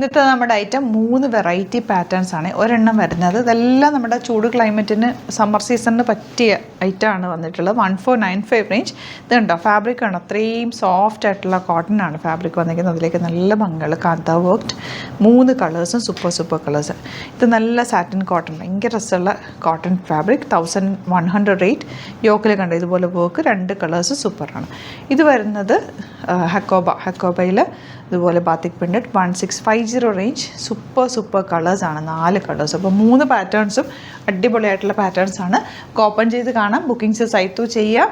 ഇന്നത്തെ നമ്മുടെ item 3 variety patterns ആണ് ഒരെണ്ണം വരുന്നത്. ഇതെല്ലാം നമ്മുടെ ചൂട് ക്ലൈമറ്റിന് സമ്മർ സീസണിന് പറ്റിയ ഐറ്റമാണ് വന്നിട്ടുള്ളത്. 1495 റേഞ്ച്. ഇതുണ്ടോ ഫാബ്രിക് ആണ്, അത്രയും സോഫ്റ്റ് ആയിട്ടുള്ള കോട്ടൺ ആണ് ഫാബ്രിക് വന്നിരിക്കുന്നത്. അതിലേക്ക് നല്ല ഭംഗിയുള്ള കാന്ത വർക്ക്ഡ് 3 കളേഴ്സും സൂപ്പർ കളേഴ്സ്. ഇത് നല്ല സാറ്റിൻ കോട്ടൺ, ഭയങ്കര രസമുള്ള കോട്ടൺ ഫാബ്രിക്. 1100 റേറ്റ്. യോക്കിൽ കണ്ടോ ഇതുപോലെ വർക്ക്, 2 കളേഴ്സ് സൂപ്പറാണ്. ഇത് വരുന്നത് ഹക്കോബയിൽ ഇതുപോലെ ബാത്തിക് പ്രിൻറ്റഡ് 1650 റേഞ്ച്. സൂപ്പർ കളേഴ്സാണ്, 4 കളേഴ്സ്. അപ്പോൾ 3 പാറ്റേൺസും അടിപൊളിയായിട്ടുള്ള പാറ്റേൺസാണ്. ഓപ്പൺ ചെയ്ത് കാണാം. ബുക്കിംഗ്സ് സൈറ്റ് ചെയ്യുക.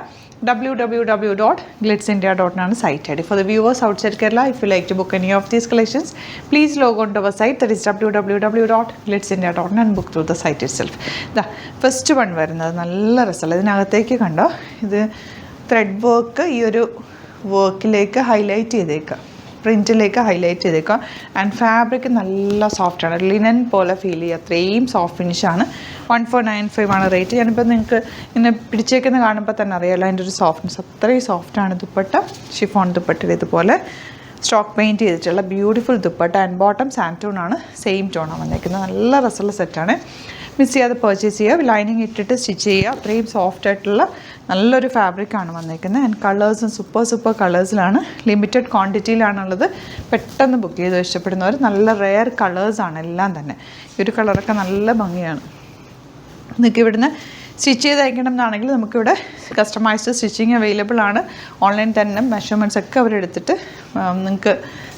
www.glitzindia.in ആണ് site ID. For the viewers outside Kerala, if you like to book any of these collections, please log on to our site, that is www.glitzindia.in, and book through the site itself. ദാ first one വരുന്നത് നല്ല രസമുള്ള, ഇതിനകത്തേക്ക് കണ്ടോ ഇത് thread work, ഈ ഒരു വർക്കിലേക്ക് highlight ചെയ്തേക്കാം, പ്രിൻറ്റിലേക്ക് ഹൈലൈറ്റ് ചെയ്തേക്കാം. ആൻഡ് ഫാബ്രിക് നല്ല സോഫ്റ്റാണ്, ലിനൻ പോലെ ഫീൽ ചെയ്യുക, അത്രയും സോഫ്റ്റ് ഫിനിഷാണ്. 1495 ആണ് റേറ്റ്. ഞാനിപ്പോൾ നിങ്ങൾക്ക് ഇങ്ങനെ പിടിച്ചേക്കുന്ന കാണുമ്പോൾ തന്നെ അറിയാമല്ലോ അതിൻ്റെ ഒരു സോഫ്റ്റ്നെസ്, അത്രയും സോഫ്റ്റാണ്. ദുപ്പട്ട ഷിഫോൺ ദുപ്പട്ടയിൽ ഇതുപോലെ സ്റ്റോക്ക് പെയിൻറ്റ് ചെയ്തിട്ടുള്ള beautiful dupatta. And bottom santoon ആണ്, സെയിം ടോണാണ് വന്നേക്കുന്നത്. നല്ല രസമുള്ള സെറ്റാണ്. മിസ് ചെയ്യാതെ പർച്ചേസ് ചെയ്യുക. ലൈനിങ് ഇട്ടിട്ട് സ്റ്റിച്ച് ചെയ്യുക. അത്രയും സോഫ്റ്റ് ആയിട്ടുള്ള നല്ലൊരു ഫാബ്രിക്കാണ് വന്നേക്കുന്നത്. ആൻഡ് കളേഴ്സും സൂപ്പർ കളേഴ്സിലാണ്, ലിമിറ്റഡ് ക്വാണ്ടിറ്റിയിലാണുള്ളത്. പെട്ടെന്ന് ബുക്ക് ചെയ്ത് ഇഷ്ടപ്പെടുന്നവർ. നല്ല റെയർ കളേഴ്സാണ് എല്ലാം തന്നെ. ഈ ഒരു കളറൊക്കെ നല്ല ഭംഗിയാണ്. നിങ്ങൾക്ക് ഇവിടുന്ന് സ്റ്റിച്ച് ചെയ്ത് അയക്കണം എന്നാണെങ്കിൽ നമുക്കിവിടെ കസ്റ്റമൈസ്ഡ് സ്റ്റിച്ചിങ് അവൈലബിൾ ആണ്. ഓൺലൈൻ തന്നെ മെഷർമെൻറ്റ്സ് ഒക്കെ അവരെടുത്തിട്ട് നിങ്ങൾക്ക്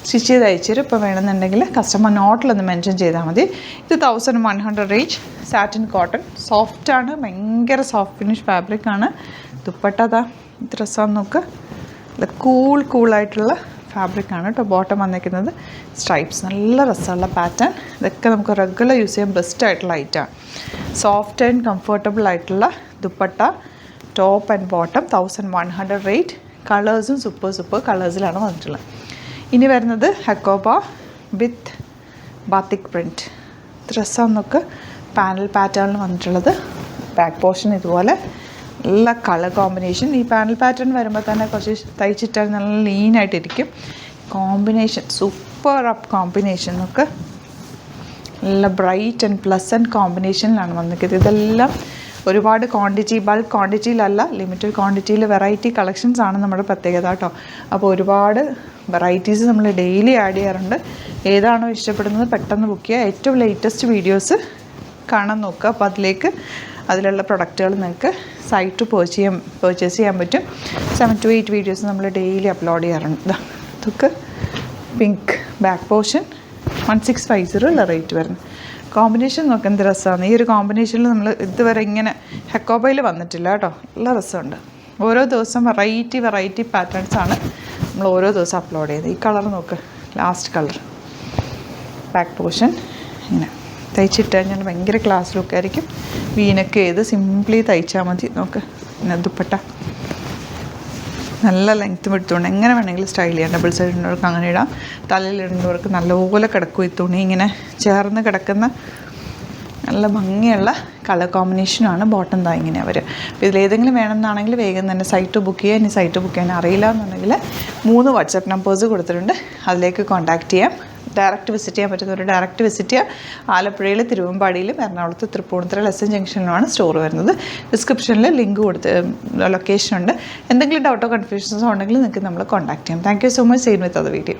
സ്റ്റിച്ച് ചെയ്ത് അയച്ചുതരും. ഇപ്പോൾ വേണമെന്നുണ്ടെങ്കിൽ കസ്റ്റമർ നോട്ടിലൊന്ന് മെൻഷൻ ചെയ്താൽ മതി. ഇത് 1100 റേഞ്ച്. സാറ്റിൻ കോട്ടൺ, സോഫ്റ്റാണ്, ഭയങ്കര സോഫ്റ്റ് ഫിനിഷ് ഫാബ്രിക്കാണ്. ദുപ്പട്ടതാ ഇത് രസമാണെന്ന് നോക്ക്, നല്ല കൂളായിട്ടുള്ള ഫാബ്രിക്കാണ് കേട്ടോ. ബോട്ടം വന്നിരിക്കുന്നത് സ്ട്രൈപ്സ്, നല്ല രസമുള്ള പാറ്റേൺ. ഇതൊക്കെ നമുക്ക് റെഗുലർ യൂസ് ചെയ്യാൻ ബെസ്റ്റ് ആയിട്ടുള്ള ഐറ്റമാണ്. സോഫ്റ്റ് ആൻഡ് കംഫർട്ടബിൾ ആയിട്ടുള്ള dupatta, top and bottom. 1100 rate. കളേഴ്സും സൂപ്പർ കളേഴ്സിലാണ് വന്നിട്ടുള്ളത്. ഇനി വരുന്നത് ഹക്കോബ വിത്ത് ബാത്തിക് പ്രിൻറ്റ്. ഡ്രസ്സാന്നൊക്കെ പാനൽ പാറ്റേണിൽ വന്നിട്ടുള്ളത്. ബാക്ക് പോർഷൻ ഇതുപോലെ നല്ല കളർ കോമ്പിനേഷൻ. ഈ പാനൽ പാറ്റേൺ വരുമ്പോൾ തന്നെ കുറച്ച് തയ്ച്ചിട്ടാൽ നല്ല ലീനായിട്ടിരിക്കും. കോമ്പിനേഷൻ സൂപ്പർ അപ്പ് കോമ്പിനേഷൻ ഒക്കെ നല്ല ബ്രൈറ്റ് ആൻഡ് പ്ലസൻറ്റ് കോമ്പിനേഷനിലാണ് വന്നിരിക്കുന്നത്. ഇതെല്ലാം ഒരുപാട് ക്വാണ്ടിറ്റി, ബൾക്ക് ക്വാണ്ടിറ്റിയിലല്ല, ലിമിറ്റഡ് ക്വാണ്ടിറ്റിയിൽ വെറൈറ്റി കളക്ഷൻസ് ആണ് നമ്മുടെ പ്രത്യേകത കേട്ടോ. അപ്പോൾ ഒരുപാട് വെറൈറ്റീസ് നമ്മൾ ഡെയിലി ആഡ് ചെയ്യാറുണ്ട്. ഏതാണോ ഇഷ്ടപ്പെടുന്നത് പെട്ടെന്ന് ബുക്ക് ചെയ്യുക. ഏറ്റവും ലേറ്റസ്റ്റ് വീഡിയോസ് കാണാൻ നോക്കുക. അപ്പോൾ അതിലുള്ള പ്രൊഡക്റ്റുകൾ നിങ്ങൾക്ക് സൈറ്റ് പർച്ചേസ് ചെയ്യാൻ പറ്റും. 7 to 8 വീഡിയോസ് നമ്മൾ ഡെയിലി അപ്ലോഡ് ചെയ്യാറുണ്ട്. ഇതൊക്കെ പിങ്ക് ബാക്ക് പോർഷൻ 1650 ഉള്ള റേറ്റ് വരുന്നത്. കോമ്പിനേഷൻ നോക്കുക എന്ത് രസമാണ്. ഈ ഒരു കോമ്പിനേഷനിൽ നമ്മൾ ഇതുവരെ ഇങ്ങനെ ഹക്കോബയിൽ വന്നിട്ടില്ല കേട്ടോ. നല്ല രസമുണ്ട്. ഓരോ ദിവസം വെറൈറ്റി പാറ്റേൺസാണ് നമ്മൾ ഓരോ ദിവസം അപ്ലോഡ് ചെയ്യുന്നത്. ഈ കളർ നോക്ക്, ലാസ്റ്റ് കളർ. ബാക്ക് പോർഷൻ ഇങ്ങനെ തയ്ച്ചിട്ട് കഴിഞ്ഞാൽ ഭയങ്കര ക്ലാസ് ലുക്കായിരിക്കും. വീനൊക്കെ ചെയ്ത് സിംപ്ലി തയ്ച്ചാൽ മതി. നോക്ക്, പിന്നെ ദുപ്പട്ട നല്ല ലെങ്ത്ത് എടുത്തുകൊണ്ട് എങ്ങനെ വേണമെങ്കിലും സ്റ്റൈൽ ചെയ്യാം. ഡബിൾ സൈഡ് ഇടുന്നവർക്ക് അങ്ങനെ ഇടാം. തലയിലിടുന്നവർക്ക് നല്ലപോലെ കിടക്കും. ഈ തുണി ഇങ്ങനെ ചേർന്ന് കിടക്കുന്ന നല്ല ഭംഗിയുള്ള കളർ കോമ്പിനേഷനാണ്. ബോട്ടം താ ഇങ്ങനെ അവർ. അപ്പോൾ ഇതിലേതെങ്കിലും വേണമെന്നാണെങ്കിൽ വേഗം തന്നെ സൈറ്റ് ബുക്ക് ചെയ്യുക. ഇനി സൈറ്റ് ബുക്ക് ചെയ്യാൻ അറിയില്ല എന്നുണ്ടെങ്കിൽ 3 വാട്സാപ്പ് നമ്പേഴ്സ് കൊടുത്തിട്ടുണ്ട്, അതിലേക്ക് കോൺടാക്റ്റ് ചെയ്യാം. ഡയറക്റ്റ് വിസിറ്റ് ചെയ്യാൻ പറ്റുന്നവർ ഡയറക്റ്റ് വിസിറ്റ് ചെയ്യുക. ആലപ്പുഴയിൽ, തിരുവമ്പാടിയിലും എറണാകുളത്ത് തൃപ്പൂണിത്തുറ ലെസൺ ജംഗ്ഷനിലുമാണ് സ്റ്റോർ വരുന്നത്. ഡിസ്ക്രിപ്ഷനിൽ ലിങ്ക് കൊടുത്ത് ലൊക്കേഷൻ ഉണ്ട്. എന്തെങ്കിലും ഡൗട്ടോ കൺഫ്യൂഷൻസോ ഉണ്ടെങ്കിൽ നിങ്ങൾക്ക് നമ്മൾ കോൺടാക്ട് ചെയ്യാം. Thank you so much. Same വിത്ത് അത് വീഡിയോ.